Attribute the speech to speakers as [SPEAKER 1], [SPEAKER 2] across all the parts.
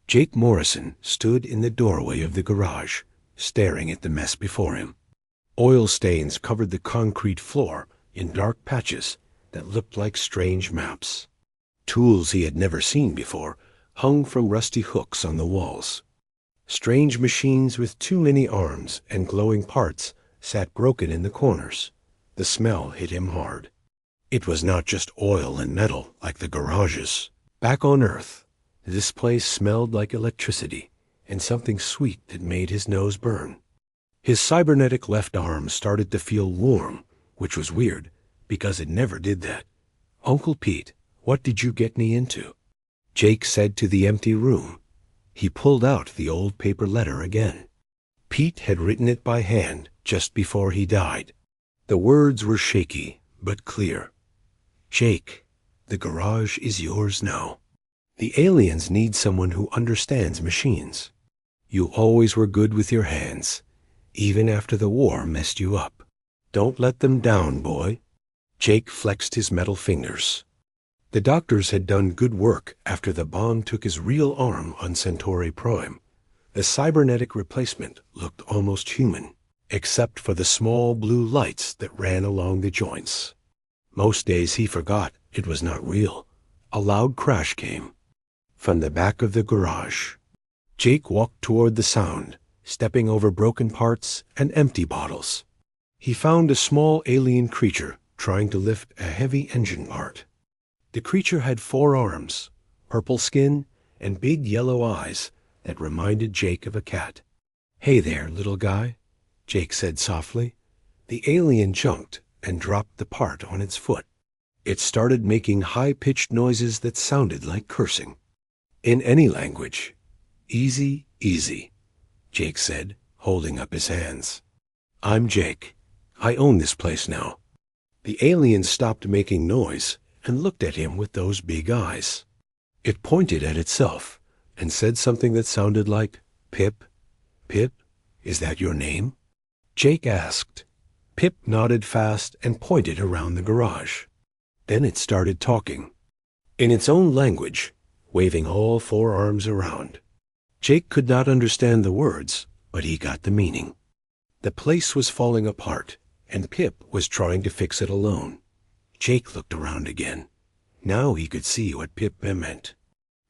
[SPEAKER 1] Jake Morrison stood in the doorway of the garage, staring at the mess before him. Oil stains covered the concrete floor in dark patches that looked like strange maps. Tools he had never seen before hung from rusty hooks on the walls. Strange machines with too many arms and glowing parts sat broken in the corners. The smell hit him hard. It was not just oil and metal like the garages. Back on Earth, this place smelled like electricity and something sweet that made his nose burn. His cybernetic left arm started to feel warm, which was weird because it never did that. "Uncle Pete, what did you get me into?" Jake said to the empty room. He pulled out the old paper letter again. Pete had written it by hand just before he died. The words were shaky but clear. "Jake, the garage is yours now. The aliens need someone who understands machines. You always were good with your hands, even after the war messed you up. Don't let them down, boy." Jake flexed his metal fingers. The doctors had done good work after the bomb took his real arm on Centauri Prime. The cybernetic replacement looked almost human, except for the small blue lights that ran along the joints. Most days he forgot it was not real. A loud crash came from the back of the garage. Jake walked toward the sound, stepping over broken parts and empty bottles. He found a small alien creature trying to lift a heavy engine part. The creature had 4 arms, purple skin, and big yellow eyes that reminded Jake of a cat. "Hey there, little guy," Jake said softly. The alien jumped and dropped the part on its foot. It started making high-pitched noises that sounded like cursing. "In any language. Easy, easy," Jake said, holding up his hands. "I'm Jake. I own this place now." The alien stopped making noise and looked at him with those big eyes. It pointed at itself and said something that sounded like, "Pip? Pip, is that your name?" Jake asked. Pip nodded fast and pointed around the garage. Then it started talking, in its own language, waving all 4 arms around. Jake could not understand the words, but he got the meaning. The place was falling apart, and Pip was trying to fix it alone. Jake looked around again. Now he could see what Pip meant.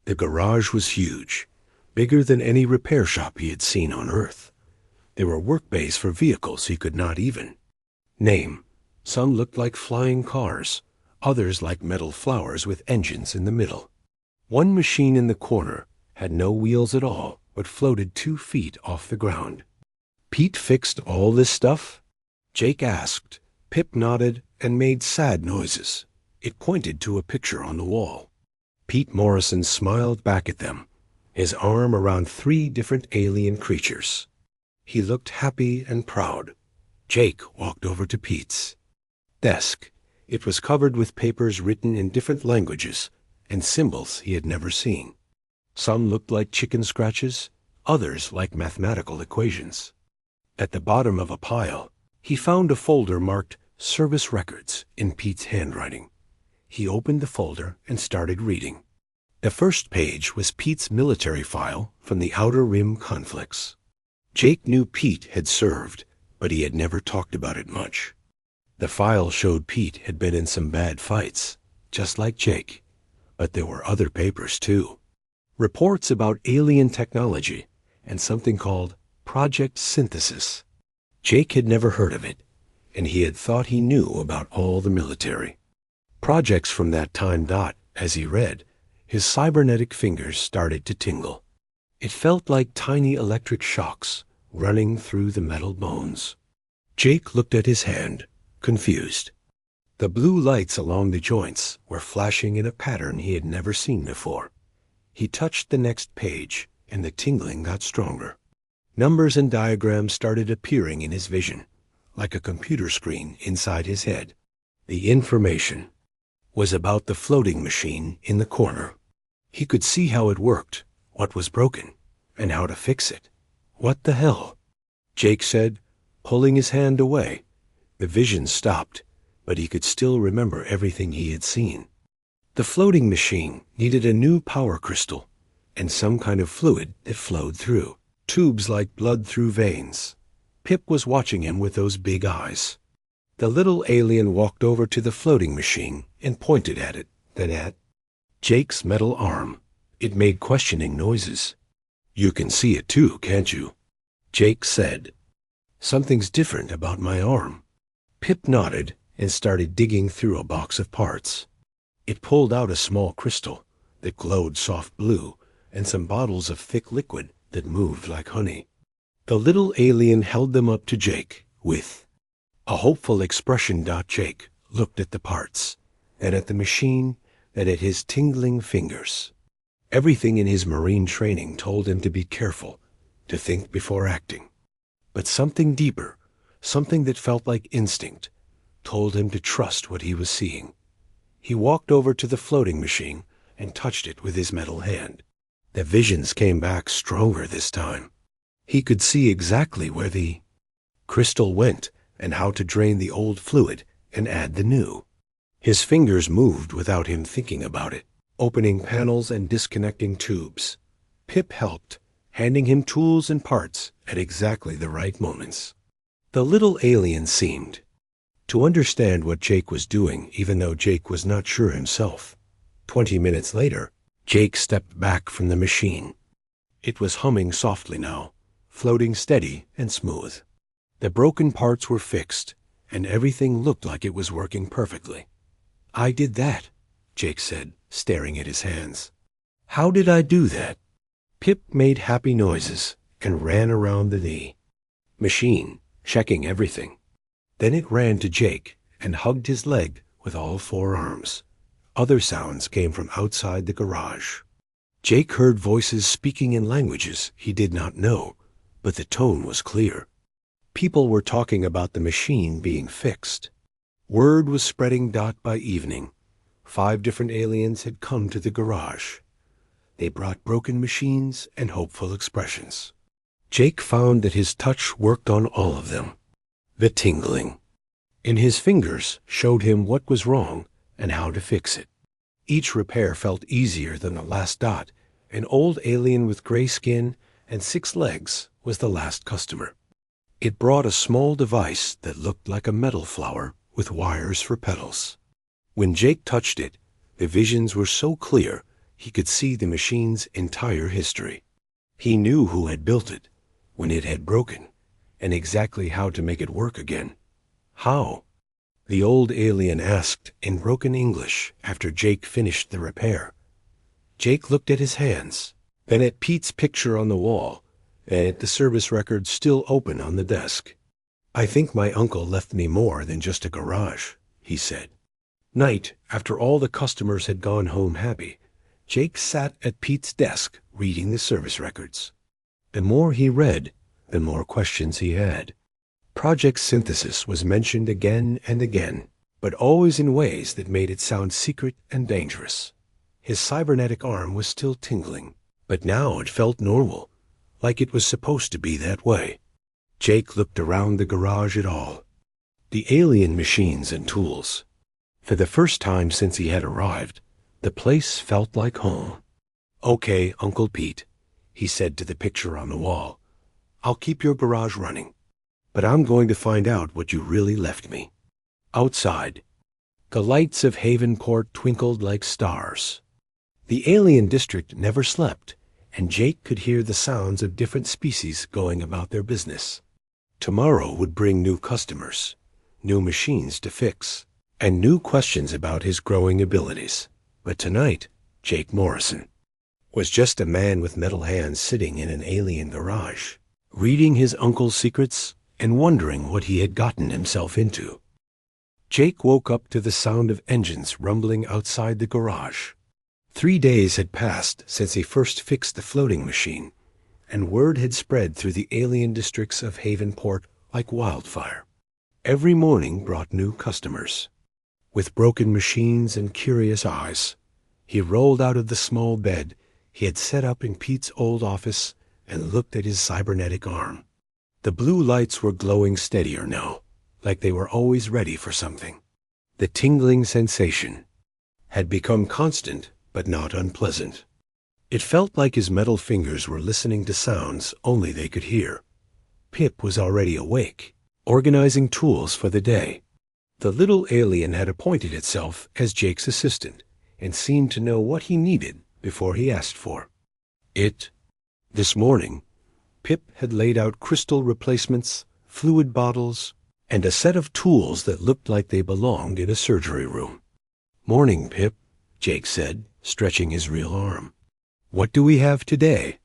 [SPEAKER 1] The garage was huge, bigger than any repair shop he had seen on Earth. There were work bays for vehicles he could not even name. Some looked like flying cars, others like metal flowers with engines in the middle. One machine in the corner had no wheels at all, but floated 2 feet off the ground. "Pete fixed all this stuff?" Jake asked. Pip nodded and made sad noises. It pointed to a picture on the wall. Pete Morrison smiled back at them, his arm around 3 different alien creatures. He looked happy and proud. Jake walked over to Pete's desk. It was covered with papers written in different languages and symbols he had never seen. Some looked like chicken scratches, others like mathematical equations. At the bottom of a pile, he found a folder marked Service Records in Pete's handwriting. He opened the folder and started reading. The first page was Pete's military file from the Outer Rim conflicts. Jake knew Pete had served, but he had never talked about it much. The file showed Pete had been in some bad fights, just like Jake. But there were other papers, too. Reports about alien technology and something called Project Synthesis. Jake had never heard of it, and he had thought he knew about all the military projects from that time. As he read, his cybernetic fingers started to tingle. It felt like tiny electric shocks running through the metal bones. Jake looked at his hand, confused. The blue lights along the joints were flashing in a pattern he had never seen before. He touched the next page, and the tingling got stronger. Numbers and diagrams started appearing in his vision, like a computer screen inside his head. The information was about the floating machine in the corner. He could see how it worked, what was broken, and how to fix it. "What the hell?" Jake said, pulling his hand away. The vision stopped, but he could still remember everything he had seen. The floating machine needed a new power crystal, and some kind of fluid that flowed through, tubes like blood through veins. Pip was watching him with those big eyes. The little alien walked over to the floating machine and pointed at it, then at Jake's metal arm. It made questioning noises. "You can see it too, can't you?" Jake said. "Something's different about my arm." Pip nodded and started digging through a box of parts. It pulled out a small crystal that glowed soft blue and some bottles of thick liquid that moved like honey. The little alien held them up to Jake with a hopeful expression. Jake looked at the parts, and at the machine, and at his tingling fingers. Everything in his marine training told him to be careful, to think before acting. But something deeper, something that felt like instinct, told him to trust what he was seeing. He walked over to the floating machine and touched it with his metal hand. The visions came back stronger this time. He could see exactly where the crystal went and how to drain the old fluid and add the new. His fingers moved without him thinking about it, opening panels and disconnecting tubes. Pip helped, handing him tools and parts at exactly the right moments. The little alien seemed to understand what Jake was doing, even though Jake was not sure himself. 20 minutes later, Jake stepped back from the machine. It was humming softly now, floating steady and smooth. The broken parts were fixed, and everything looked like it was working perfectly. "I did that," Jake said, staring at his hands. "How did I do that?" Pip made happy noises and ran around the machine, checking everything. Then it ran to Jake and hugged his leg with all 4 arms. Other sounds came from outside the garage. Jake heard voices speaking in languages he did not know, but the tone was clear. People were talking about the machine being fixed. Word was spreading. By evening, 5 different aliens had come to the garage. They brought broken machines and hopeful expressions. Jake found that his touch worked on all of them. The tingling in his fingers showed him what was wrong and how to fix it. Each repair felt easier than the last. An old alien with gray skin and 6 legs was the last customer. It brought a small device that looked like a metal flower with wires for petals. When Jake touched it, the visions were so clear he could see the machine's entire history. He knew who had built it, when it had broken, and exactly how to make it work again. How? The old alien asked in broken English after Jake finished the repair. Jake looked at his hands, then at Pete's picture on the wall, and at the service record still open on the desk. "I think my uncle left me more than just a garage," he said. Night, after all the customers had gone home happy, Jake sat at Pete's desk reading the service records. The more he read, the more questions he had. Project Synthesis was mentioned again and again, but always in ways that made it sound secret and dangerous. His cybernetic arm was still tingling, but now it felt normal, like it was supposed to be that way. Jake looked around the garage at all. The alien machines and tools. For the first time since he had arrived, the place felt like home. "Okay, Uncle Pete," he said to the picture on the wall. "I'll keep your garage running, but I'm going to find out what you really left me." Outside, the lights of Havenport twinkled like stars. The alien district never slept, and Jake could hear the sounds of different species going about their business. Tomorrow would bring new customers, new machines to fix, and new questions about his growing abilities. But tonight, Jake Morrison was just a man with metal hands sitting in an alien garage, reading his uncle's secrets and wondering what he had gotten himself into. Jake woke up to the sound of engines rumbling outside the garage. 3 days had passed since he first fixed the floating machine, and word had spread through the alien districts of Havenport like wildfire. Every morning brought new customers. With broken machines and curious eyes, he rolled out of the small bed he had set up in Pete's old office and looked at his cybernetic arm. The blue lights were glowing steadier now, like they were always ready for something. The tingling sensation had become constant but not unpleasant. It felt like his metal fingers were listening to sounds only they could hear. Pip was already awake, organizing tools for the day. The little alien had appointed itself as Jake's assistant and seemed to know what he needed before he asked for it. This morning, Pip had laid out crystal replacements, fluid bottles, and a set of tools that looked like they belonged in a surgery room. "Morning, Pip," Jake said, stretching his real arm. "What do we have today?"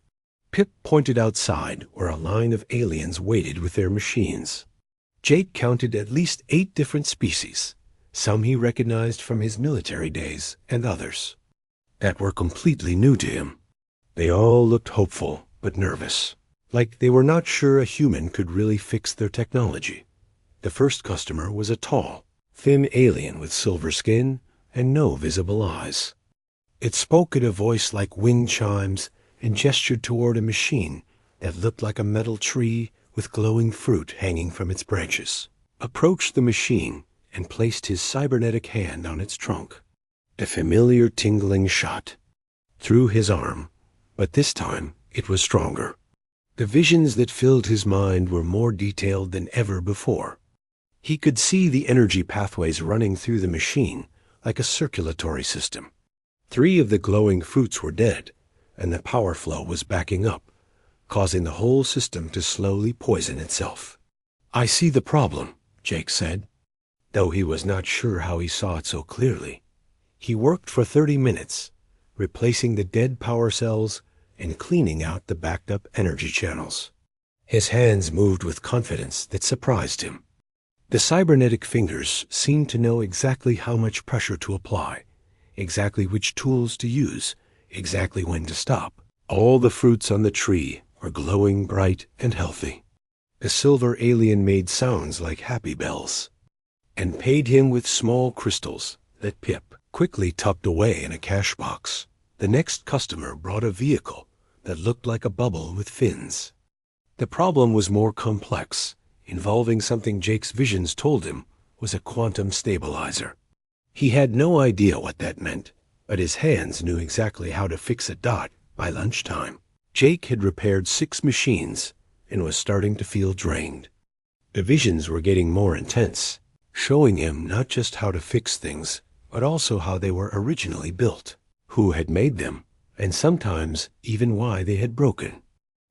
[SPEAKER 1] Pip pointed outside where a line of aliens waited with their machines. Jake counted at least 8 different species, some he recognized from his military days and others that were completely new to him. They all looked hopeful but nervous, like they were not sure a human could really fix their technology. The first customer was a tall, thin alien with silver skin and no visible eyes. It spoke in a voice like wind chimes and gestured toward a machine that looked like a metal tree with glowing fruit hanging from its branches. Approached the machine and placed his cybernetic hand on its trunk. A familiar tingling shot through his arm, but this time it was stronger. The visions that filled his mind were more detailed than ever before. He could see the energy pathways running through the machine like a circulatory system. 3 of the glowing fruits were dead, and the power flow was backing up, causing the whole system to slowly poison itself. "I see the problem," Jake said, though he was not sure how he saw it so clearly. He worked for 30 minutes, replacing the dead power cells and cleaning out the backed-up energy channels. His hands moved with confidence that surprised him. The cybernetic fingers seemed to know exactly how much pressure to apply, exactly which tools to use, exactly when to stop. All the fruits on the tree were glowing bright and healthy. The silver alien made sounds like happy bells and paid him with small crystals that Pip quickly tucked away in a cash box. The next customer brought a vehicle that looked like a bubble with fins. The problem was more complex, involving something Jake's visions told him was a quantum stabilizer. He had no idea what that meant, but his hands knew exactly how to fix a dot by lunchtime. Jake had repaired 6 machines and was starting to feel drained. The visions were getting more intense, showing him not just how to fix things, but also how they were originally built, who had made them, and sometimes even why they had broken.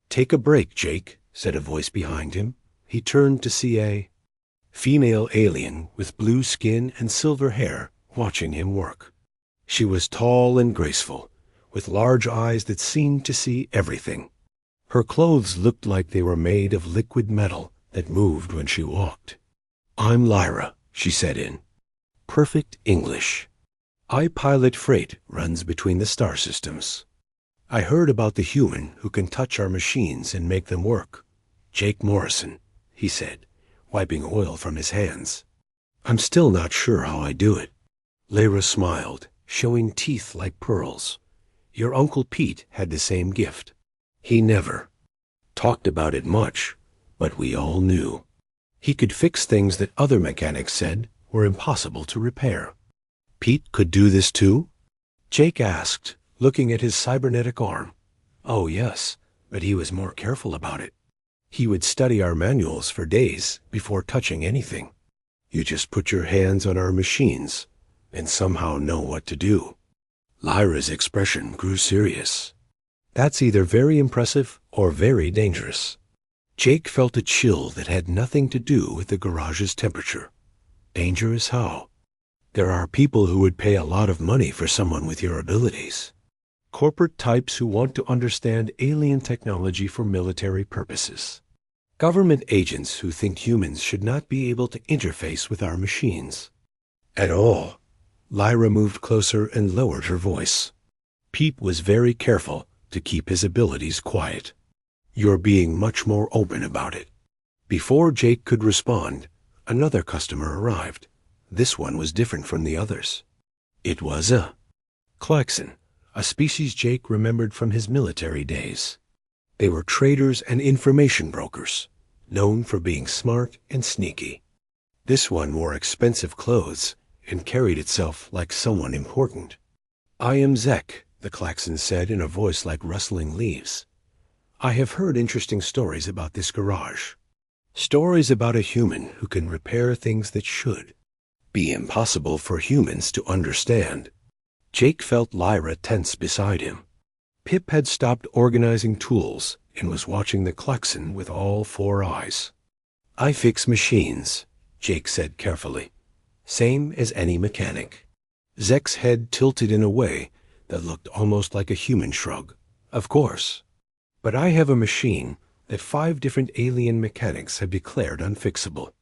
[SPEAKER 1] "Take a break, Jake," said a voice behind him. He turned to see a female alien with blue skin and silver hair watching him work. She was tall and graceful, with large eyes that seemed to see everything. Her clothes looked like they were made of liquid metal that moved when she walked. "I'm Lyra," she said in perfect English. "I pilot freight runs between the star systems. I heard about the human who can touch our machines and make them work. Jake Morrison," he said, wiping oil from his hands. "I'm still not sure how I do it." Lyra smiled, showing teeth like pearls. "Your Uncle Pete had the same gift. He never talked about it much, but we all knew. He could fix things that other mechanics said were impossible to repair." "Pete could do this too?" Jake asked, looking at his cybernetic arm. "Oh, yes, but he was more careful about it. He would study our manuals for days before touching anything. You just put your hands on our machines and somehow know what to do." Lyra's expression grew serious. "That's either very impressive or very dangerous." Jake felt a chill that had nothing to do with the garage's temperature. Dangerous how? There are people who would pay a lot of money for someone with your abilities. Corporate types who want to understand alien technology for military purposes. Government agents who think humans should not be able to interface with our machines. At all. Lyra moved closer and lowered her voice. Pete was very careful to keep his abilities quiet. "You're being much more open about it." Before Jake could respond, another customer arrived. This one was different from the others. It was a Klaxon, a species Jake remembered from his military days. They were traders and information brokers, known for being smart and sneaky. This one wore expensive clothes and carried itself like someone important. "I am Zek," the klaxon said in a voice like rustling leaves. "I have heard interesting stories about this garage. Stories about a human who can repair things that should be impossible for humans to understand." Jake felt Lyra tense beside him. Pip had stopped organizing tools and was watching the klaxon with all four eyes. "I fix machines," Jake said carefully. "Same as any mechanic." Zek's head tilted in a way that looked almost like a human shrug. "Of course. But I have a machine that 5 different alien mechanics have declared unfixable.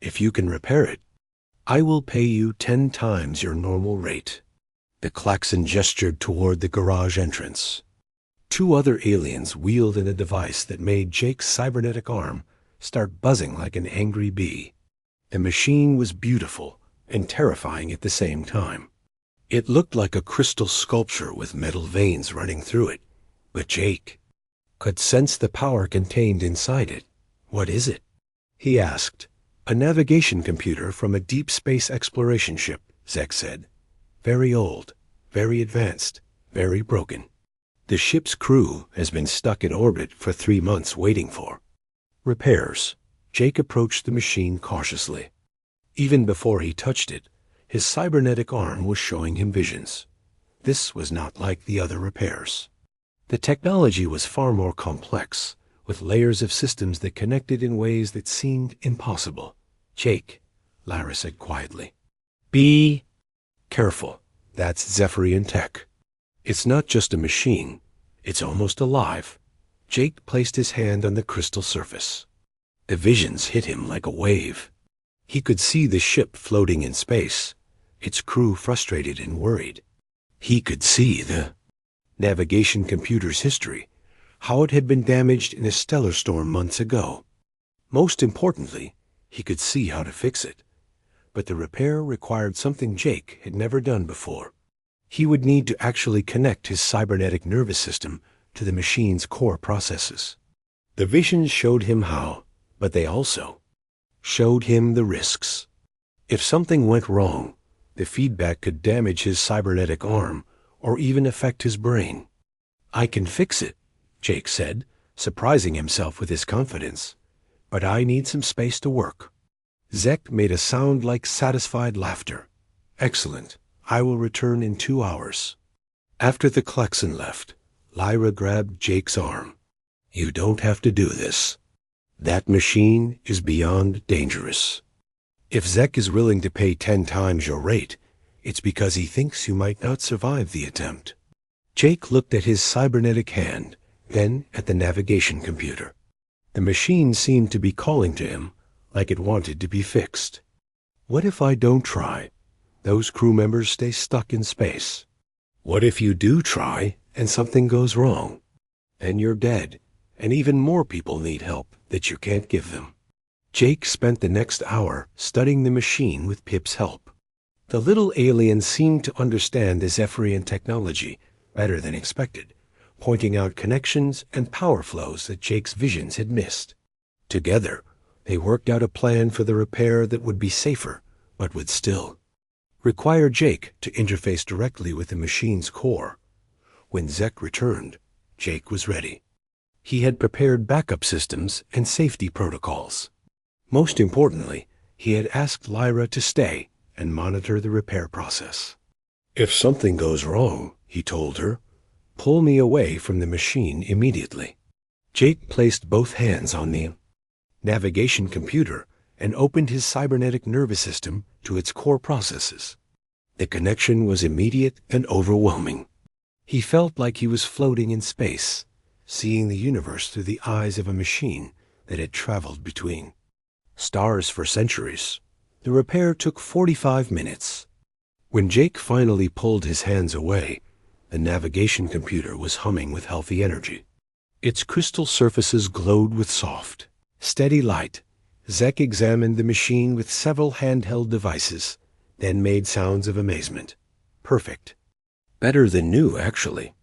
[SPEAKER 1] If you can repair it, I will pay you 10 times your normal rate." The klaxon gestured toward the garage entrance. 2 other aliens wheeled in a device that made Jake's cybernetic arm start buzzing like an angry bee. The machine was beautiful and terrifying at the same time. It looked like a crystal sculpture with metal veins running through it, but Jake could sense the power contained inside it. "What is it?" he asked. "A navigation computer from a deep space exploration ship," Zek said. "Very old, very advanced, very broken. The ship's crew has been stuck in orbit for 3 months waiting for repairs." Jake approached the machine cautiously. Even before he touched it, his cybernetic arm was showing him visions. This was not like the other repairs. The technology was far more complex, with layers of systems that connected in ways that seemed impossible. "Jake," Lyra said quietly, "be careful. That's Zephyrian tech. It's not just a machine. It's almost alive." Jake placed his hand on the crystal surface. The visions hit him like a wave. He could see the ship floating in space, its crew frustrated and worried. He could see the navigation computer's history, how it had been damaged in a stellar storm months ago. Most importantly, he could see how to fix it. But the repair required something Jake had never done before. He would need to actually connect his cybernetic nervous system to the machine's core processes. The visions showed him how, but they also showed him the risks. If something went wrong, the feedback could damage his cybernetic arm or even affect his brain. "I can fix it," Jake said, surprising himself with his confidence. "But I need some space to work." Zek made a sound like satisfied laughter. "Excellent. I will return in 2 hours." After the klaxon left, Lyra grabbed Jake's arm. "You don't have to do this. That machine is beyond dangerous. If Zek is willing to pay 10 times your rate, it's because he thinks you might not survive the attempt." Jake looked at his cybernetic hand, then at the navigation computer. The machine seemed to be calling to him, like it wanted to be fixed. "What if I don't try? Those crew members stay stuck in space. What if you do try and something goes wrong? Then you're dead, and even more people need help that you can't give them." Jake spent the next hour studying the machine with Pip's help. The little alien seemed to understand the Zephyrian technology better than expected, pointing out connections and power flows that Jake's visions had missed. Together, they worked out a plan for the repair that would be safer, but would still require Jake to interface directly with the machine's core. When Zek returned, Jake was ready. He had prepared backup systems and safety protocols. Most importantly, he had asked Lyra to stay and monitor the repair process. "If something goes wrong," he told her, "pull me away from the machine immediately." Jake placed both hands on the navigation computer and opened his cybernetic nervous system to its core processes. The connection was immediate and overwhelming. He felt like he was floating in space, seeing the universe through the eyes of a machine that had traveled between stars for centuries. The repair took 45 minutes. When Jake finally pulled his hands away, the navigation computer was humming with healthy energy. Its crystal surfaces glowed with soft, steady light. Zek examined the machine with several handheld devices, then made sounds of amazement. Perfect. Better than new, actually.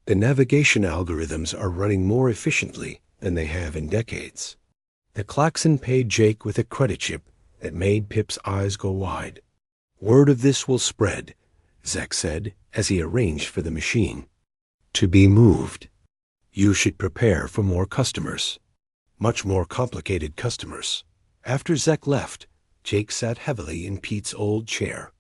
[SPEAKER 1] The navigation algorithms are running more efficiently than they have in decades. The klaxon paid Jake with a credit chip that made Pip's eyes go wide. "Word of this will spread," Zek said as he arranged for the machine to be moved. You should prepare for more customers. Much more complicated customers. After Zek left, Jake sat heavily in Pete's old chair.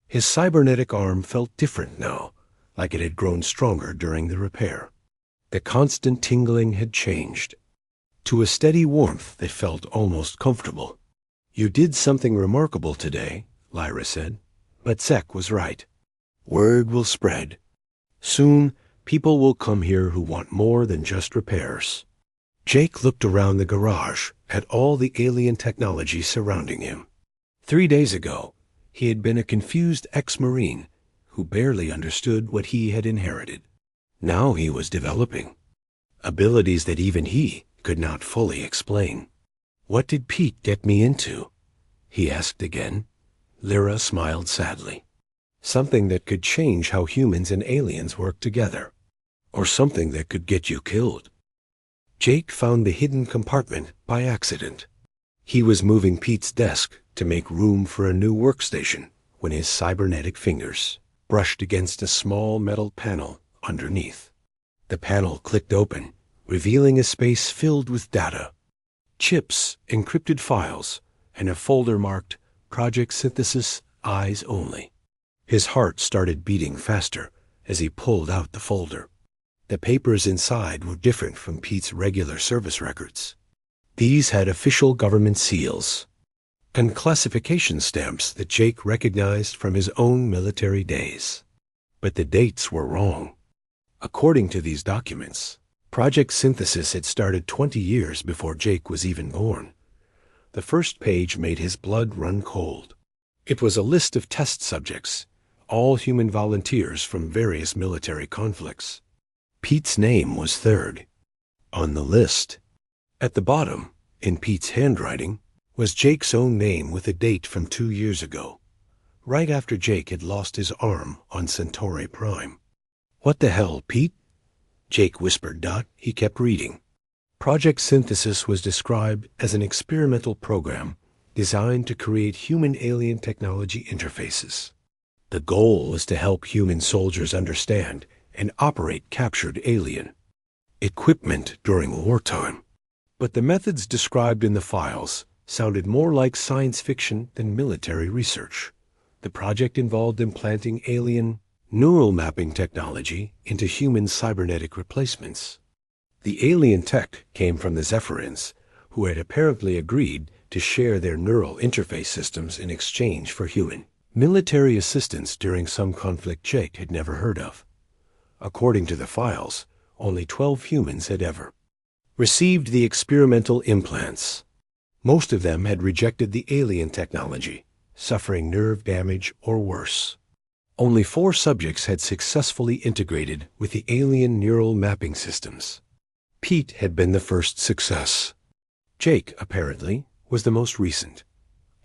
[SPEAKER 1] His cybernetic arm felt different now, like it had grown stronger during the repair. The constant tingling had changed to a steady warmth that felt almost comfortable. You did something remarkable today, Lyra said, but Zek was right. Word will spread. Soon, people will come here who want more than just repairs. Jake looked around the garage at all the alien technology surrounding him. 3 days ago, he had been a confused ex-Marine who barely understood what he had inherited. Now he was developing abilities that even he could not fully explain. What did Pete get me into? He asked again. Lyra smiled sadly. Something that could change how humans and aliens work together. Or something that could get you killed. Jake found the hidden compartment by accident. He was moving Pete's desk to make room for a new workstation when his cybernetic fingers brushed against a small metal panel underneath. The panel clicked open, revealing a space filled with data. Chips, encrypted files, and a folder marked Project Synthesis Eyes Only. His heart started beating faster as he pulled out the folder. The papers inside were different from Pete's regular service records. These had official government seals and classification stamps that Jake recognized from his own military days. But the dates were wrong. According to these documents, Project Synthesis had started 20 years before Jake was even born. The first page made his blood run cold. It was a list of test subjects, all human volunteers from various military conflicts. Pete's name was third on the list. At the bottom, in Pete's handwriting, was Jake's own name with a date from 2 years ago, right after Jake had lost his arm on Centauri Prime. What the hell, Pete? Jake whispered. He kept reading. Project Synthesis was described as an experimental program designed to create human-alien technology interfaces. The goal was to help human soldiers understand and operate captured alien equipment during wartime. But the methods described in the files sounded more like science fiction than military research. The project involved implanting alien neural mapping technology into human cybernetic replacements. The alien tech came from the Zephyrians, who had apparently agreed to share their neural interface systems in exchange for human military assistance during some conflict Jake had never heard of. According to the files, only 12 humans had ever received the experimental implants. Most of them had rejected the alien technology, suffering nerve damage or worse. Only 4 subjects had successfully integrated with the alien neural mapping systems. Pete had been the first success. Jake, apparently, was the most recent.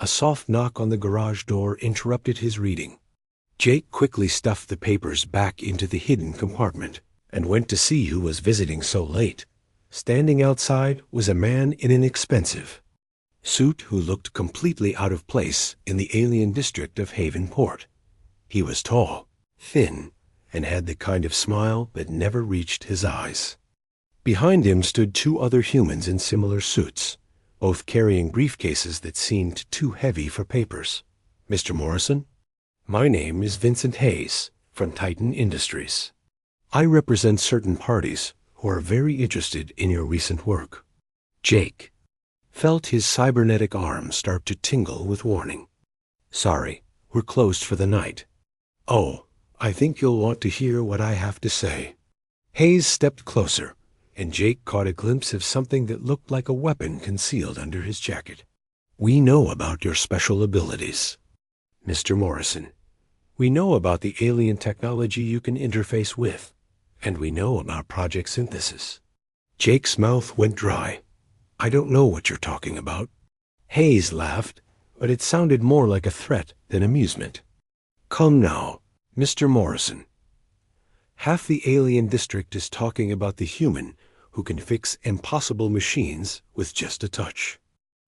[SPEAKER 1] A soft knock on the garage door interrupted his reading. Jake quickly stuffed the papers back into the hidden compartment and went to see who was visiting so late. Standing outside was a man in an expensive suit who looked completely out of place in the alien district of Haven Port. He was tall, thin, and had the kind of smile that never reached his eyes. Behind him stood 2 other humans in similar suits, both carrying briefcases that seemed too heavy for papers. Mr. Morrison? My name is Vincent Hayes from Titan Industries. I represent certain parties who are very interested in your recent work. Jake felt his cybernetic arm start to tingle with warning. Sorry, we're closed for the night. Oh, I think you'll want to hear what I have to say. Hayes stepped closer, and Jake caught a glimpse of something that looked like a weapon concealed under his jacket. We know about your special abilities, Mr. Morrison. We know about the alien technology you can interface with, and we know about Project Synthesis. Jake's mouth went dry. I don't know what you're talking about. Hayes laughed, but it sounded more like a threat than amusement. Come now, Mr. Morrison. Half the alien district is talking about the human who can fix impossible machines with just a touch.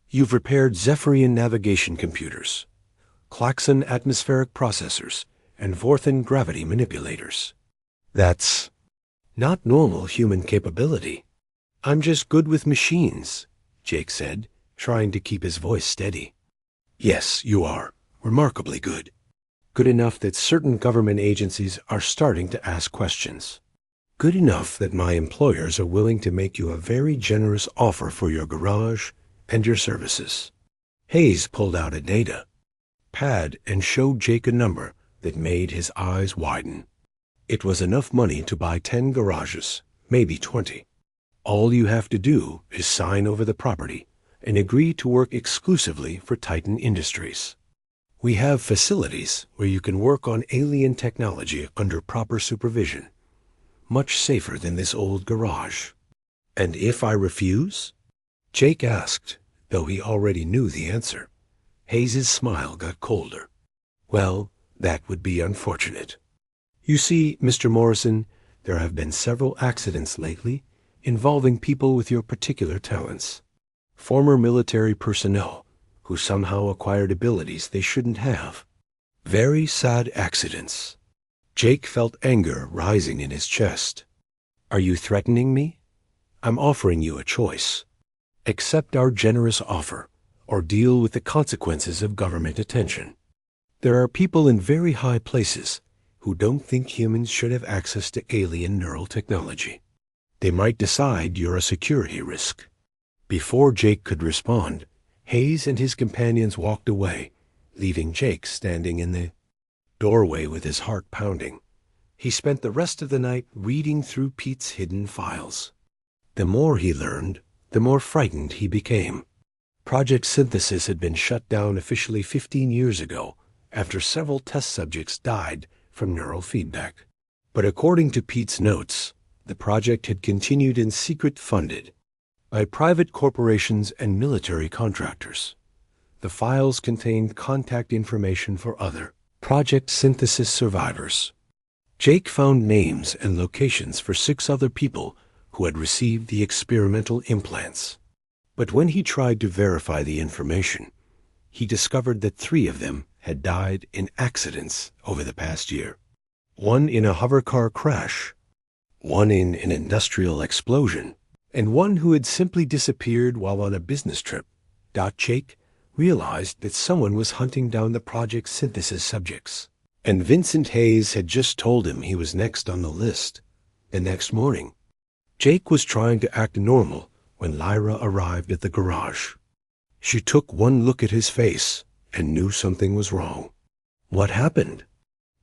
[SPEAKER 1] You've repaired Zephyrian navigation computers, Klaxon atmospheric processors, and Vorthan gravity manipulators. That's Not normal human capability. I'm just good with machines, Jake said, trying to keep his voice steady. Yes, you are. Remarkably good. Good enough that certain government agencies are starting to ask questions. Good enough that my employers are willing to make you a very generous offer for your garage and your services. Hayes pulled out a data pad and showed Jake a number that made his eyes widen. It was enough money to buy 10 garages, maybe 20. All you have to do is sign over the property and agree to work exclusively for Titan Industries. We have facilities where you can work on alien technology under proper supervision, much safer than this old garage. And if I refuse? Jake asked, though he already knew the answer. Hayes's smile got colder. Well, that would be unfortunate. You see, Mr. Morrison, there have been several accidents lately involving people with your particular talents. Former military personnel who somehow acquired abilities they shouldn't have. Very sad accidents. Jake felt anger rising in his chest. Are you threatening me? I'm offering you a choice. Accept our generous offer, or deal with the consequences of government attention. There are people in very high places who don't think humans should have access to alien neural technology. They might decide you're a security risk. Before Jake could respond, Hayes and his companions walked away, leaving Jake standing in the doorway with his heart pounding. He spent the rest of the night reading through Pete's hidden files. The more he learned, the more frightened he became. Project Synthesis had been shut down officially 15 years ago after several test subjects died from neural feedback. But according to Pete's notes, the project had continued in secret, funded by private corporations and military contractors. The files contained contact information for other Project Synthesis survivors. Jake found names and locations for 6 other people who had received the experimental implants. But when he tried to verify the information, he discovered that 3 of them had died in accidents over the past year. 1 in a hovercar crash, 1 in an industrial explosion, and 1 who had simply disappeared while on a business trip. Jake realized that someone was hunting down the Project Synthesis subjects, and Vincent Hayes had just told him he was next on the list. The next morning, Jake was trying to act normal when Lyra arrived at the garage. She took one look at his face and knew something was wrong. What happened?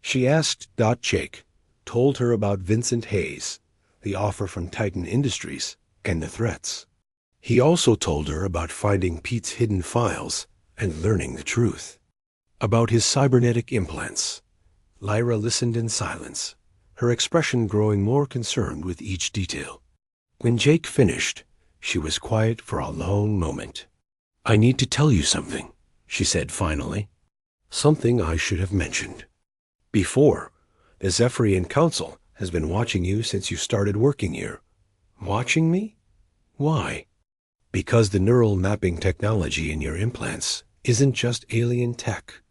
[SPEAKER 1] She asked. Jake told her about Vincent Hayes, the offer from Titan Industries, and the threats. He also told her about finding Pete's hidden files and learning the truth about his cybernetic implants. Lyra listened in silence, her expression growing more concerned with each detail. When Jake finished, she was quiet for a long moment. I need to tell you something, she said finally. Something I should have mentioned before. The Zephyrian Council has been watching you since you started working here. Watching me? Why? Because the neural mapping technology in your implants isn't just alien tech.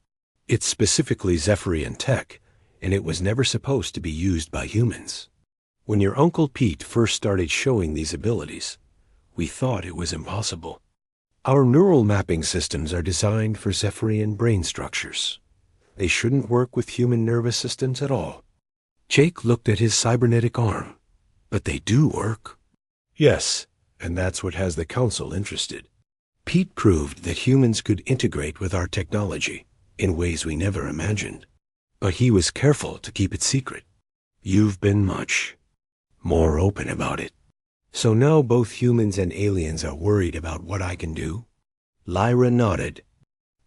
[SPEAKER 1] It's specifically Zephyrian tech, and it was never supposed to be used by humans. When your Uncle Pete first started showing these abilities, we thought it was impossible. Our neural mapping systems are designed for Zephyrian brain structures. They shouldn't work with human nervous systems at all. Jake looked at his cybernetic arm. But they do work. Yes, and that's what has the Council interested. Pete proved that humans could integrate with our technology in ways we never imagined. But he was careful to keep it secret. You've been much more open about it. So now both humans and aliens are worried about what I can do? Lyra nodded.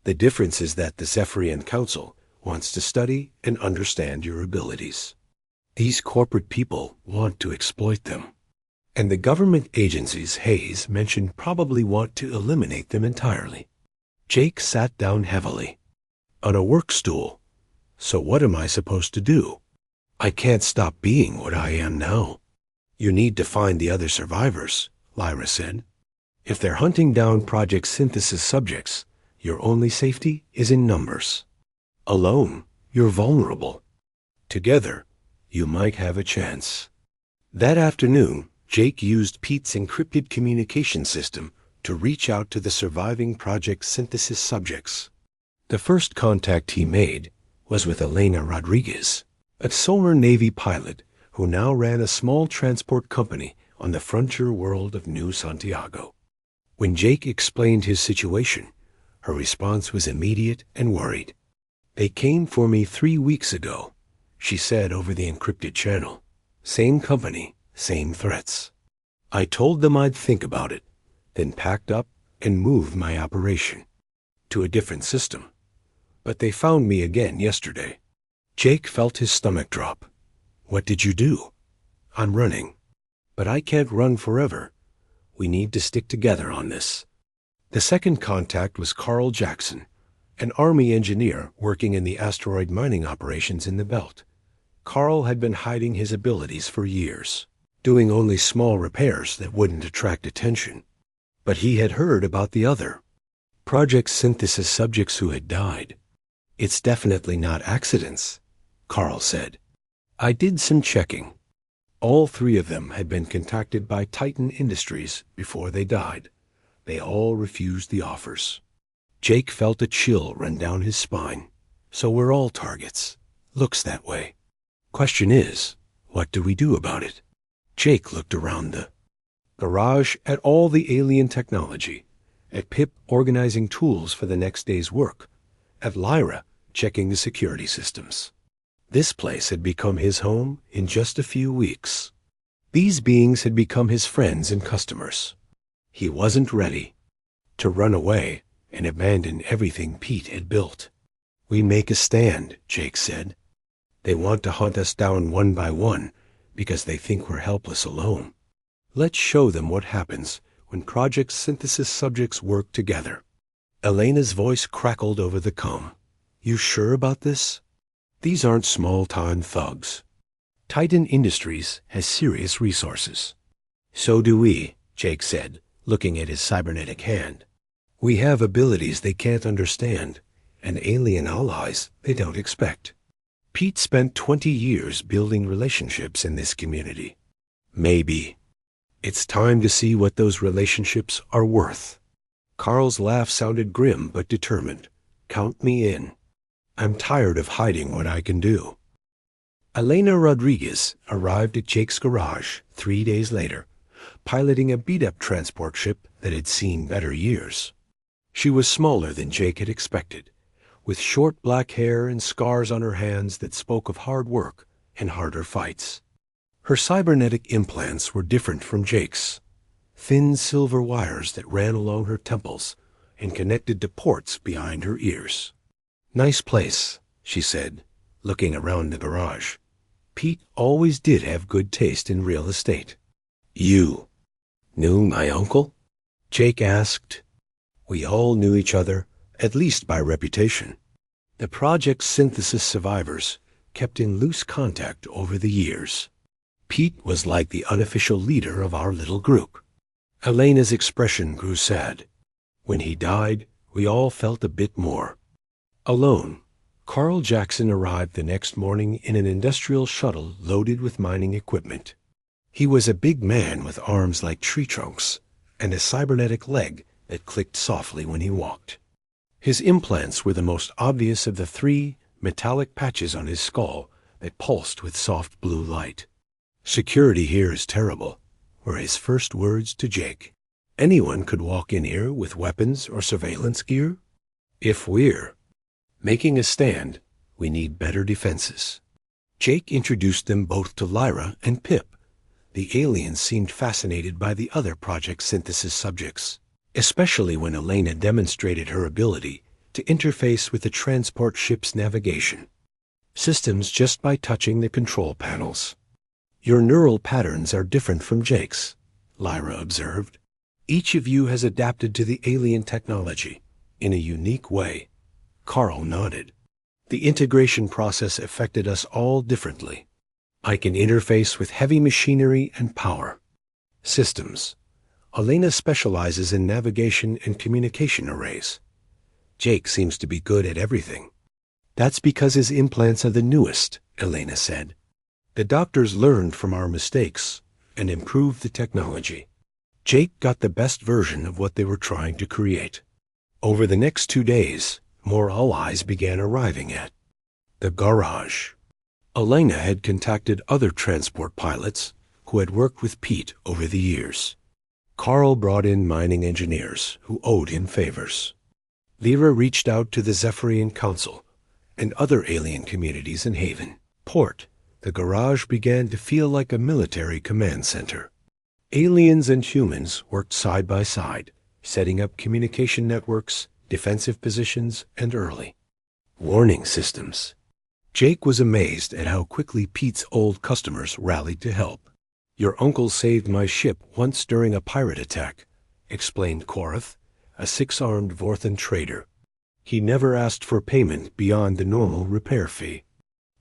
[SPEAKER 1] The difference is that the Zephyrian Council wants to study and understand your abilities. These corporate people want to exploit them. And the government agencies Hayes mentioned probably want to eliminate them entirely. Jake sat down heavily on a work stool. So what am I supposed to do? I can't stop being what I am now. You need to find the other survivors, Lyra said. If they're hunting down Project Synthesis subjects, your only safety is in numbers. Alone, you're vulnerable. Together, you might have a chance. That afternoon, Jake used Pete's encrypted communication system to reach out to the surviving Project Synthesis subjects. The first contact he made was with Elena Rodriguez, a Solar Navy pilot who now ran a small transport company on the frontier world of New Santiago. When Jake explained his situation, her response was immediate and worried. "They came for me 3 weeks ago," she said over the encrypted channel. "Same company, same threats. I told them I'd think about it, then packed up and moved my operation to a different system. But they found me again yesterday." Jake felt his stomach drop. "What did you do?" "I'm running. But I can't run forever. We need to stick together on this." The second contact was Carl Jackson, an Army engineer working in the asteroid mining operations in the belt. Carl had been hiding his abilities for years, doing only small repairs that wouldn't attract attention. But he had heard about the other Project Synthesis subjects who had died. "It's definitely not accidents," Carl said. "I did some checking. All 3 of them had been contacted by Titan Industries before they died. They all refused the offers." Jake felt a chill run down his spine. "So we're all targets. Looks that way. Question is, what do we do about it?" Jake looked around the garage at all the alien technology, at Pip organizing tools for the next day's work, at Lyra checking the security systems. This place had become his home in just a few weeks. These beings had become his friends and customers. He wasn't ready to run away and abandon everything Pete had built. "We make a stand," Jake said. "They want to hunt us down one by one because they think we're helpless alone. Let's show them what happens when Project Synthesis subjects work together." Elena's voice crackled over the comm. "You sure about this? These aren't small-time thugs. Titan Industries has serious resources." "So do we," Jake said, looking at his cybernetic hand. "We have abilities they can't understand, and alien allies they don't expect." Pete spent 20 years building relationships in this community. "Maybe. It's time to see what those relationships are worth." Carl's laugh sounded grim but determined. "Count me in. I'm tired of hiding what I can do." Elena Rodriguez arrived at Jake's garage 3 days later, piloting a beat-up transport ship that had seen better years. She was smaller than Jake had expected, with short black hair and scars on her hands that spoke of hard work and harder fights. Her cybernetic implants were different from Jake's, thin silver wires that ran along her temples and connected to ports behind her ears. "Nice place," she said, looking around the garage. "Pete always did have good taste in real estate." "You knew my uncle?" Jake asked. "We all knew each other, at least by reputation. The Project Synthesis survivors kept in loose contact over the years. Pete was like the unofficial leader of our little group." Elena's expression grew sad. "When he died, we all felt a bit more alone." Carl Jackson arrived the next morning in an industrial shuttle loaded with mining equipment. He was a big man with arms like tree trunks and a cybernetic leg that clicked softly when he walked. His implants were the most obvious of the 3 metallic patches on his skull that pulsed with soft blue light. "Security here is terrible," were his first words to Jake. "Anyone could walk in here with weapons or surveillance gear. If we're making a stand, we need better defenses." Jake introduced them both to Lyra and Pip. The aliens seemed fascinated by the other Project Synthesis subjects, especially when Elena demonstrated her ability to interface with the transport ship's navigation systems just by touching the control panels. "Your neural patterns are different from Jake's," Lyra observed. "Each of you has adapted to the alien technology in a unique way." Carl nodded. "The integration process affected us all differently. I can interface with heavy machinery and power systems. Elena specializes in navigation and communication arrays. Jake seems to be good at everything." "That's because his implants are the newest," Elena said. The doctors learned from our mistakes and improved the technology. Jake got the best version of what they were trying to create. Over the next 2 days, more allies began arriving at the garage. Elena had contacted other transport pilots who had worked with Pete over the years. Carl brought in mining engineers who owed him favors. Lyra reached out to the Zephyrian Council and other alien communities in Haven. Port, the garage began to feel like a military command center. Aliens and humans worked side by side, setting up communication networks, defensive positions, and early warning systems. Jake was amazed at how quickly Pete's old customers rallied to help. "Your uncle saved my ship once during a pirate attack," explained Korath, a 6-armed Vorthan trader. "He never asked for payment beyond the normal repair fee.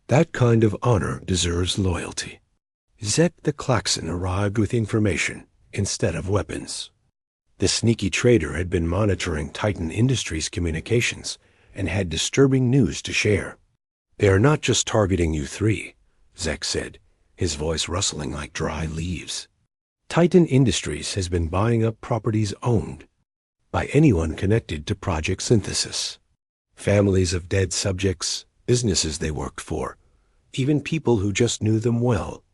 [SPEAKER 1] That kind of honor deserves loyalty." Zek the Klaxon arrived with information instead of weapons. The sneaky trader had been monitoring Titan Industries' communications and had disturbing news to share. "They are not just targeting you three," Zek said, his voice rustling like dry leaves. "Titan Industries has been buying up properties owned by anyone connected to Project Synthesis. Families of dead subjects, businesses they worked for, even people who just knew them well.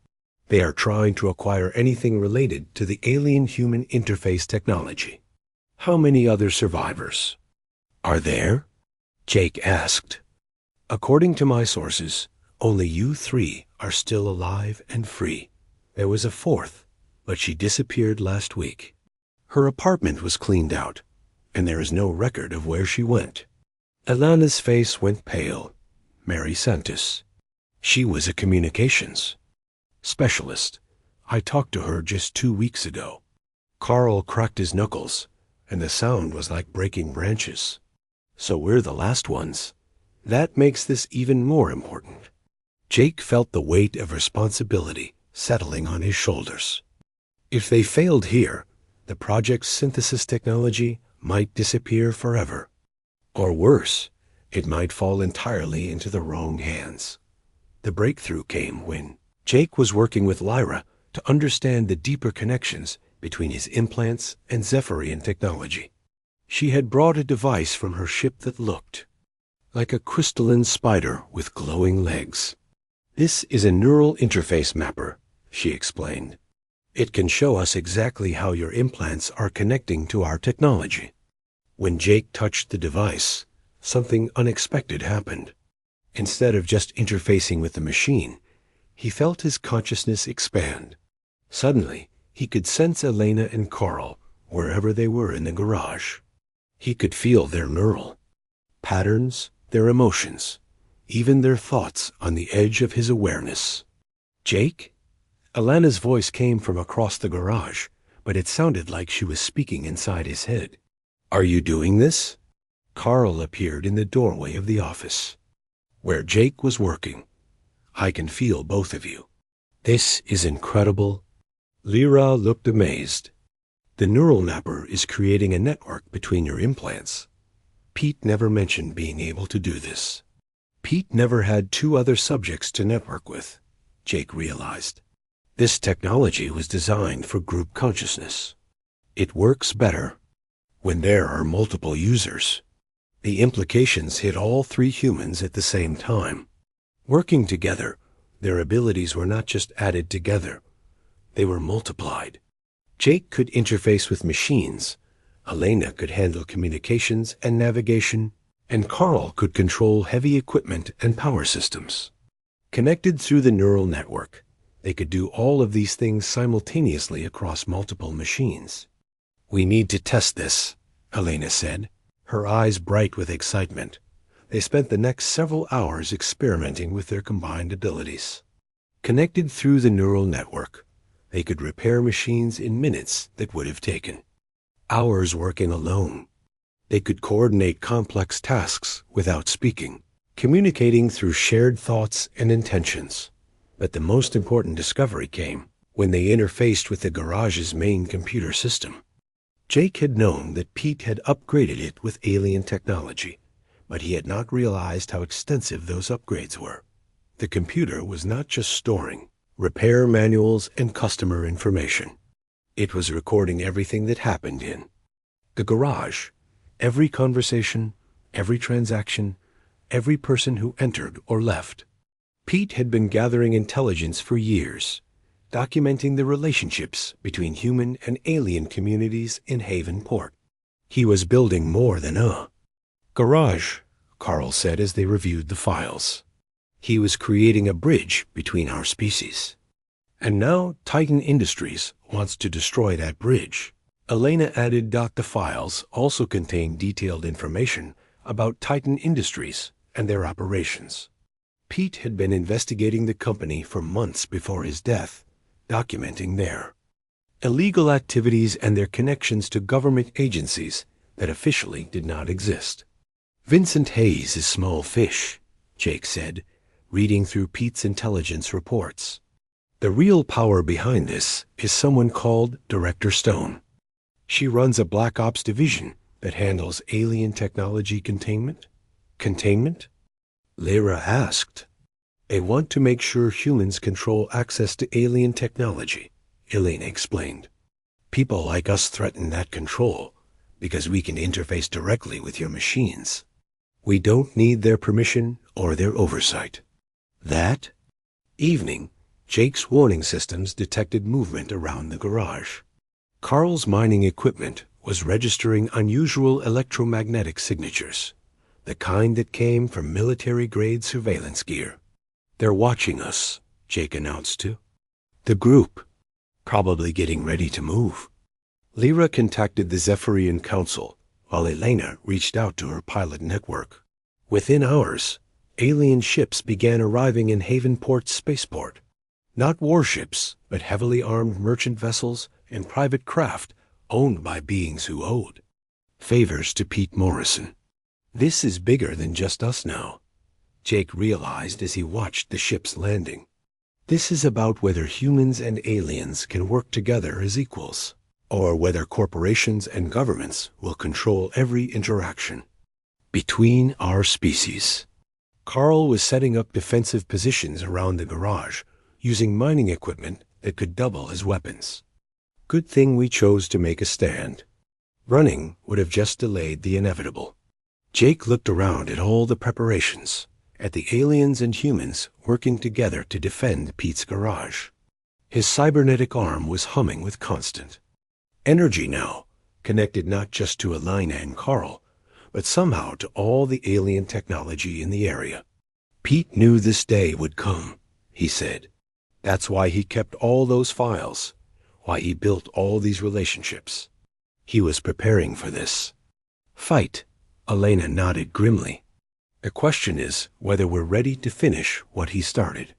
[SPEAKER 1] They are trying to acquire anything related to the alien-human interface technology." "How many other survivors are there?" Jake asked. "According to my sources, only you three are still alive and free. There was a fourth, but she disappeared last week. Her apartment was cleaned out, and there is no record of where she went." Alana's face went pale. Mary Santos. She was a communications specialist. I talked to her just 2 weeks ago. Carl cracked his knuckles, and the sound was like breaking branches. "So we're the last ones. That makes this even more important." Jake felt the weight of responsibility settling on his shoulders. If they failed here, the project's synthesis technology might disappear forever. Or worse, it might fall entirely into the wrong hands. The breakthrough came when Jake was working with Lyra to understand the deeper connections between his implants and Zephyrian technology. She had brought a device from her ship that looked like a crystalline spider with glowing legs. "This is a neural interface mapper," she explained. "It can show us exactly how your implants are connecting to our technology." When Jake touched the device, something unexpected happened. Instead of just interfacing with the machine, he felt his consciousness expand. Suddenly, he could sense Elena and Carl wherever they were in the garage. He could feel their neural patterns, their emotions, even their thoughts on the edge of his awareness. "Jake?" Alana's voice came from across the garage, but it sounded like she was speaking inside his head. "Are you doing this?" Carl appeared in the doorway of the office, where Jake was working. "I can feel both of you. This is incredible." Lyra looked amazed. "The neural mapper is creating a network between your implants. Pete never mentioned being able to do this." Pete never had 2 other subjects to network with, Jake realized. This technology was designed for group consciousness. It works better when there are multiple users. The implications hit all 3 humans at the same time. Working together, their abilities were not just added together, they were multiplied. Jake could interface with machines, Elena could handle communications and navigation, and Carl could control heavy equipment and power systems. Connected through the neural network, they could do all of these things simultaneously across multiple machines. "We need to test this," Elena said, her eyes bright with excitement. They spent the next several hours experimenting with their combined abilities. Connected through the neural network, they could repair machines in minutes that would have taken hours working alone. They could coordinate complex tasks without speaking, communicating through shared thoughts and intentions. But the most important discovery came when they interfaced with the garage's main computer system. Jake had known that Pete had upgraded it with alien technology, but he had not realized how extensive those upgrades were. The computer was not just storing repair manuals and customer information. It was recording everything that happened in the garage, every conversation, every transaction, every person who entered or left. Pete had been gathering intelligence for years, documenting the relationships between human and alien communities in Haven Port. He was building more than a garage, Carl said as they reviewed the files. He was creating a bridge between our species. And now Titan Industries wants to destroy that bridge. Elena added. The files also contain detailed information about Titan Industries and their operations. Pete had been investigating the company for months before his death, documenting their illegal activities and their connections to government agencies that officially did not exist. Vincent Hayes is small fish, Jake said, reading through Pete's intelligence reports. The real power behind this is someone called Director Stone. She runs a Black Ops division that handles alien technology containment. Containment? Lyra asked. They want to make sure humans control access to alien technology, Elena explained. People like us threaten that control because we can interface directly with your machines. We don't need their permission or their oversight. That evening, Jake's warning systems detected movement around the garage. Carl's mining equipment was registering unusual electromagnetic signatures, the kind that came from military-grade surveillance gear. They're watching us, Jake announced to the group, probably getting ready to move. Lyra contacted the Zephyrian Council, while Elena reached out to her pilot network. Within hours, alien ships began arriving in Havenport spaceport. Not warships, but heavily armed merchant vessels and private craft owned by beings who owed favors to Pete Morrison. This is bigger than just us now, Jake realized as he watched the ships landing. This is about whether humans and aliens can work together as equals, or whether corporations and governments will control every interaction between our species. Carl was setting up defensive positions around the garage, using mining equipment that could double as weapons. Good thing we chose to make a stand. Running would have just delayed the inevitable. Jake looked around at all the preparations, at the aliens and humans working together to defend Pete's garage. His cybernetic arm was humming with constant energy now, connected not just to Elena and Carl, but somehow to all the alien technology in the area. Pete knew this day would come, he said. That's why he kept all those files, why he built all these relationships. He was preparing for this fight. Elena nodded grimly. The question is whether we're ready to finish what he started.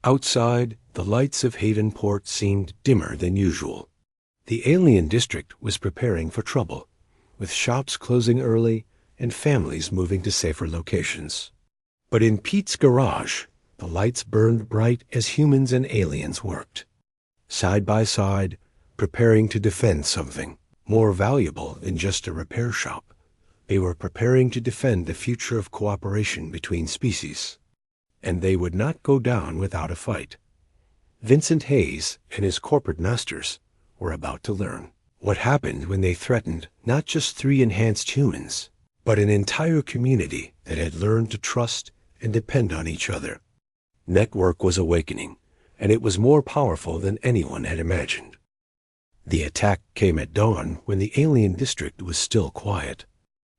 [SPEAKER 1] Outside, the lights of Havenport seemed dimmer than usual. The alien district was preparing for trouble, with shops closing early and families moving to safer locations. But in Pete's garage, the lights burned bright as humans and aliens worked, side by side, preparing to defend something more valuable than just a repair shop. They were preparing to defend the future of cooperation between species, and they would not go down without a fight. Vincent Hayes and his corporate masters were about to learn what happened when they threatened not just 3 enhanced humans, but an entire community that had learned to trust and depend on each other. Network was awakening, and it was more powerful than anyone had imagined. The attack came at dawn when the alien district was still quiet.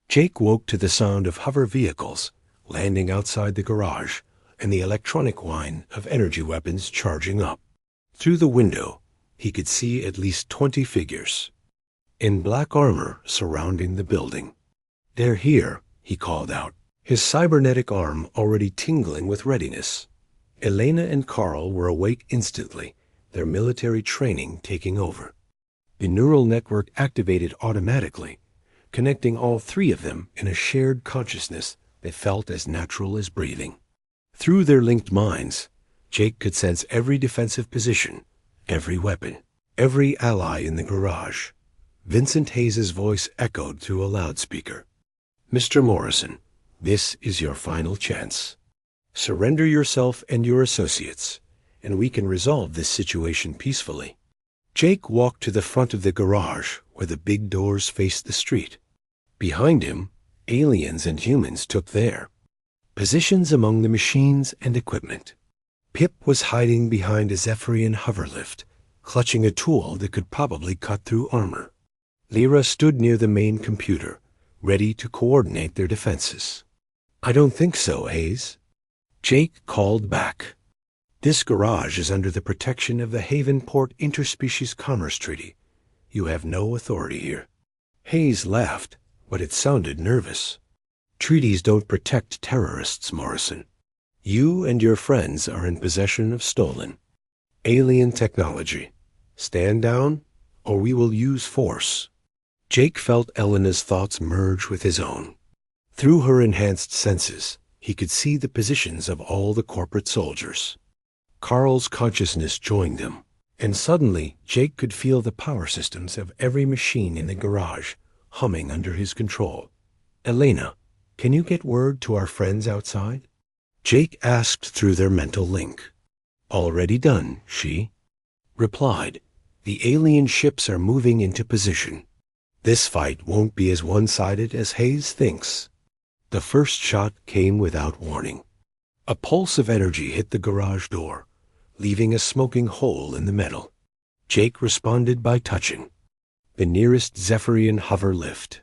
[SPEAKER 1] Jake woke to the sound of hover vehicles landing outside the garage and the electronic whine of energy weapons charging up. Through the window, he could see at least 20 figures in black armor surrounding the building. They're here, he called out, his cybernetic arm already tingling with readiness. Elena and Carl were awake instantly, their military training taking over. The neural network activated automatically, connecting all 3 of them in a shared consciousness that felt as natural as breathing. Through their linked minds, Jake could sense every defensive position, every weapon, every ally in the garage. Vincent Hayes' voice echoed through a loudspeaker. Mr. Morrison, this is your final chance. Surrender yourself and your associates, and we can resolve this situation peacefully. Jake walked to the front of the garage where the big doors faced the street. Behind him, aliens and humans took their positions among the machines and equipment. Pip was hiding behind a Zephyrian hoverlift, clutching a tool that could probably cut through armor. Lyra stood near the main computer, ready to coordinate their defenses. I don't think so, Hayes. Jake called back. This garage is under the protection of the Havenport Interspecies Commerce Treaty. You have no authority here. Hayes laughed, but it sounded nervous. Treaties don't protect terrorists, Morrison. You and your friends are in possession of stolen alien technology. Stand down, or we will use force. Jake felt Elena's thoughts merge with his own. Through her enhanced senses, he could see the positions of all the corporate soldiers. Carl's consciousness joined them, and suddenly Jake could feel the power systems of every machine in the garage humming under his control. Elena, can you get word to our friends outside? Jake asked through their mental link. Already done, she replied. The alien ships are moving into position. This fight won't be as one-sided as Hayes thinks. The first shot came without warning. A pulse of energy hit the garage door, leaving a smoking hole in the metal. Jake responded by touching the nearest Zephyrian hover lift.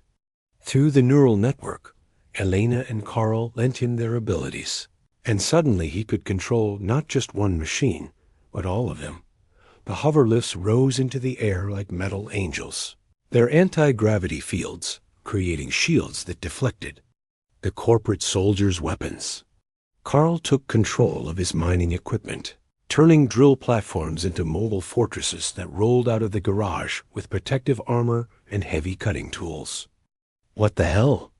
[SPEAKER 1] Through the neural network, Elena and Carl lent him their abilities, and suddenly he could control not just one machine, but all of them. The hover lifts rose into the air like metal angels, their anti-gravity fields creating shields that deflected the corporate soldiers' weapons. Carl took control of his mining equipment, turning drill platforms into mobile fortresses that rolled out of the garage with protective armor and heavy cutting tools. What the hell?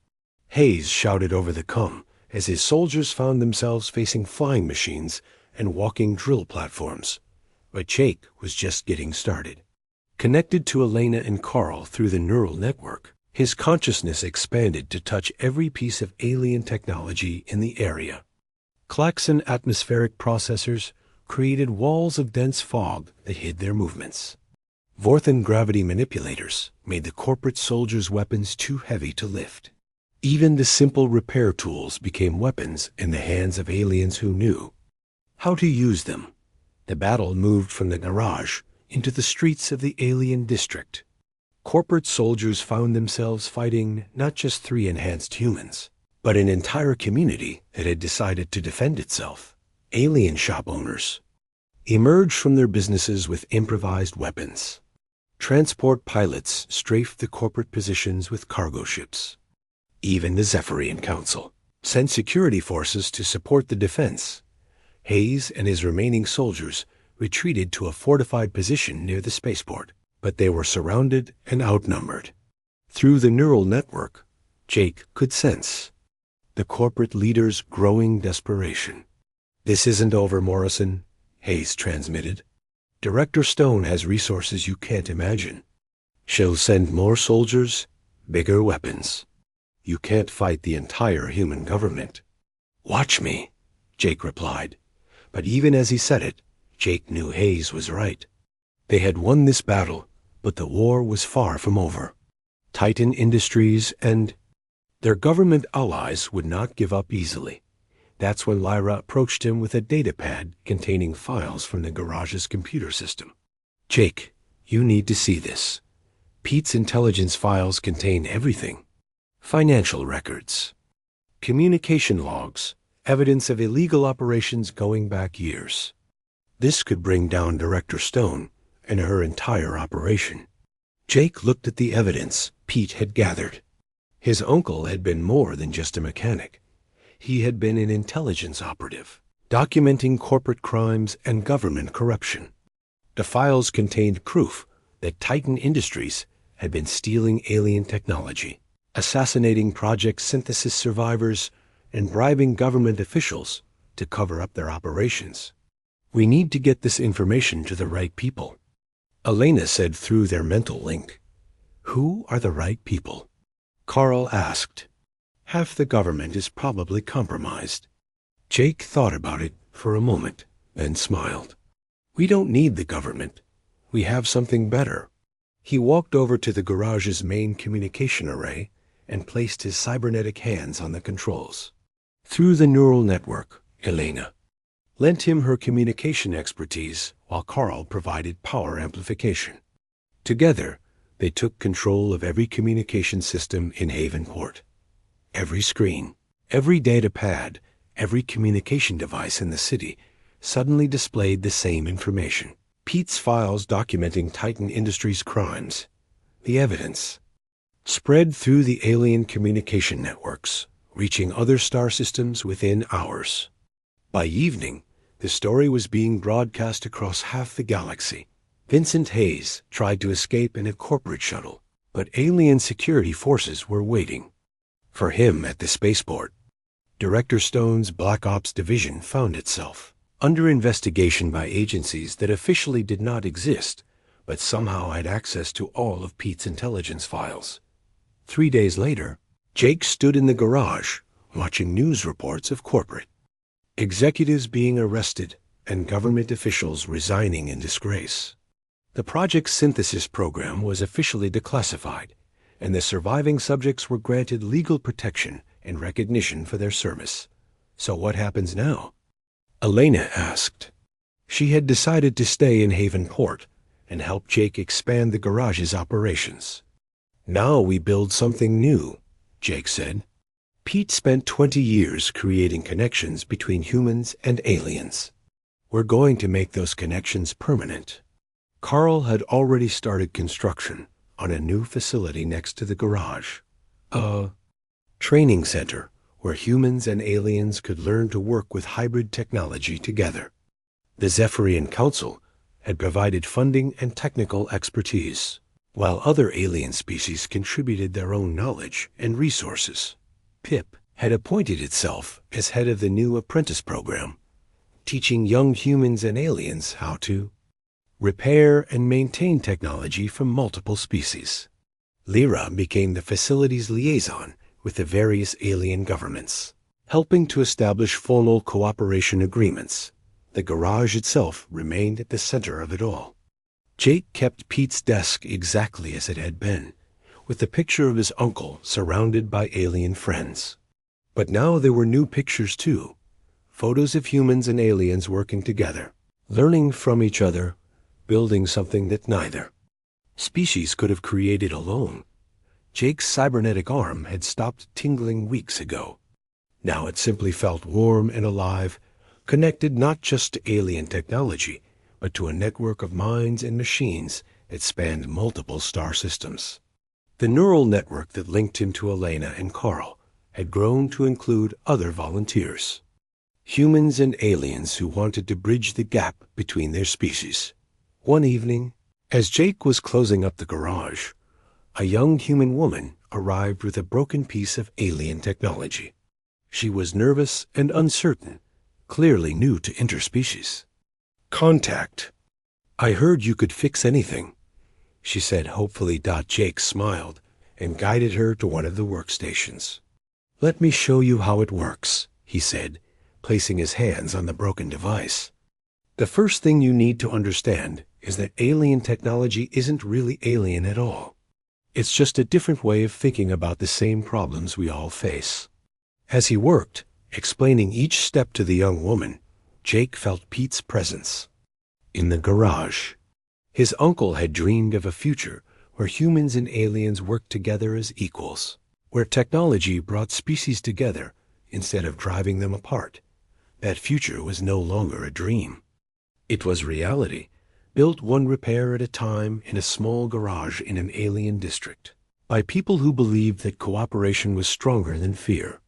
[SPEAKER 1] Hayes shouted over the comm as his soldiers found themselves facing flying machines and walking drill platforms. But Jake was just getting started. Connected to Elena and Carl through the neural network, his consciousness expanded to touch every piece of alien technology in the area. Klaxon atmospheric processors created walls of dense fog that hid their movements. Vorthan gravity manipulators made the corporate soldiers' weapons too heavy to lift. Even the simple repair tools became weapons in the hands of aliens who knew how to use them. The battle moved from the garage into the streets of the alien district. Corporate soldiers found themselves fighting not just 3 enhanced humans, but an entire community that had decided to defend itself. Alien shop owners emerged from their businesses with improvised weapons. Transport pilots strafed the corporate positions with cargo ships. Even the Zephyrian Council sent security forces to support the defense. Hayes and his remaining soldiers retreated to a fortified position near the spaceport, but they were surrounded and outnumbered. Through the neural network, Jake could sense the corporate leaders' growing desperation. This isn't over, Morrison, Hayes transmitted. Director Stone has resources you can't imagine. She'll send more soldiers, bigger weapons. You can't fight the entire human government. Watch me, Jake replied. But even as he said it, Jake knew Hayes was right. They had won this battle, but the war was far from over. Titan Industries and their government allies would not give up easily. That's when Lyra approached him with a datapad containing files from the garage's computer system. Jake, you need to see this. Pete's intelligence files contain everything. Financial records, communication logs, evidence of illegal operations going back years. This could bring down Director Stone and her entire operation. Jake looked at the evidence Pete had gathered. His uncle had been more than just a mechanic. He had been an intelligence operative, documenting corporate crimes and government corruption. The files contained proof that Titan Industries had been stealing alien technology, assassinating Project Synthesis survivors, and bribing government officials to cover up their operations. We need to get this information to the right people. Elena said through their mental link. Who are the right people? Carl asked. Half the government is probably compromised. Jake thought about it for a moment, then smiled. We don't need the government. We have something better. He walked over to the garage's main communication array and placed his cybernetic hands on the controls. Through the neural network, Elena lent him her communication expertise while Carl provided power amplification. Together, they took control of every communication system in Havenport. Every screen, every data pad, every communication device in the city suddenly displayed the same information. Pete's files documenting Titan Industries' crimes. The evidence spread through the alien communication networks, reaching other star systems within hours. By evening, the story was being broadcast across half the galaxy. Vincent Hayes tried to escape in a corporate shuttle, but alien security forces were waiting for him at the spaceport. Director Stone's Black Ops division found itself under investigation by agencies that officially did not exist, but somehow had access to all of Pete's intelligence files. 3 days later, Jake stood in the garage, watching news reports of corporate executives being arrested and government officials resigning in disgrace. The project's synthesis program was officially declassified, and the surviving subjects were granted legal protection and recognition for their service. So what happens now? Elena asked. She had decided to stay in Havenport and help Jake expand the garage's operations. Now we build something new, Jake said. Pete spent 20 years creating connections between humans and aliens. We're going to make those connections permanent. Carl had already started construction on a new facility next to the garage. A training center where humans and aliens could learn to work with hybrid technology together. The Zephyrian Council had provided funding and technical expertise, while other alien species contributed their own knowledge and resources. Pip had appointed itself as head of the new apprentice program, teaching young humans and aliens how to repair and maintain technology from multiple species. Lyra became the facility's liaison with the various alien governments, helping to establish formal cooperation agreements. The garage itself remained at the center of it all. Jake kept Pete's desk exactly as it had been, with the picture of his uncle surrounded by alien friends. But now there were new pictures too, photos of humans and aliens working together, learning from each other, building something that neither species could have created alone. Jake's cybernetic arm had stopped tingling weeks ago. Now it simply felt warm and alive, connected not just to alien technology, but to a network of minds and machines that spanned multiple star systems. The neural network that linked him to Elena and Carl had grown to include other volunteers, humans and aliens who wanted to bridge the gap between their species. One evening, as Jake was closing up the garage, a young human woman arrived with a broken piece of alien technology. She was nervous and uncertain, clearly new to interspecies. Contact. I heard you could fix anything, she said hopefully. Jake smiled and guided her to one of the workstations. Let me show you how it works, he said, placing his hands on the broken device. The first thing you need to understand is that alien technology isn't really alien at all. It's just a different way of thinking about the same problems we all face. As he worked, explaining each step to the young woman, Jake felt Pete's presence. In the garage, his uncle had dreamed of a future where humans and aliens worked together as equals, where technology brought species together instead of driving them apart. That future was no longer a dream. It was reality, built one repair at a time in a small garage in an alien district, by people who believed that cooperation was stronger than fear.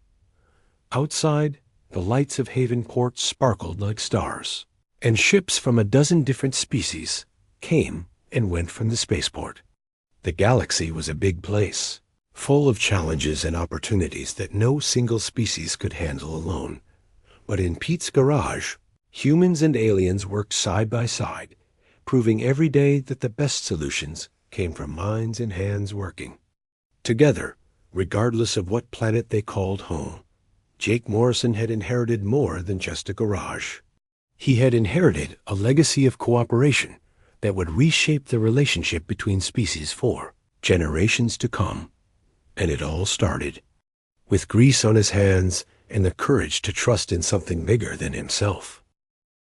[SPEAKER 1] Outside, the lights of Havenport sparkled like stars, and ships from a dozen different species came and went from the spaceport. The galaxy was a big place, full of challenges and opportunities that no single species could handle alone. But in Pete's garage, humans and aliens worked side by side, proving every day that the best solutions came from minds and hands working together, regardless of what planet they called home. Jake Morrison had inherited more than just a garage. He had inherited a legacy of cooperation that would reshape the relationship between species for generations to come. And it all started with grease on his hands and the courage to trust in something bigger than himself.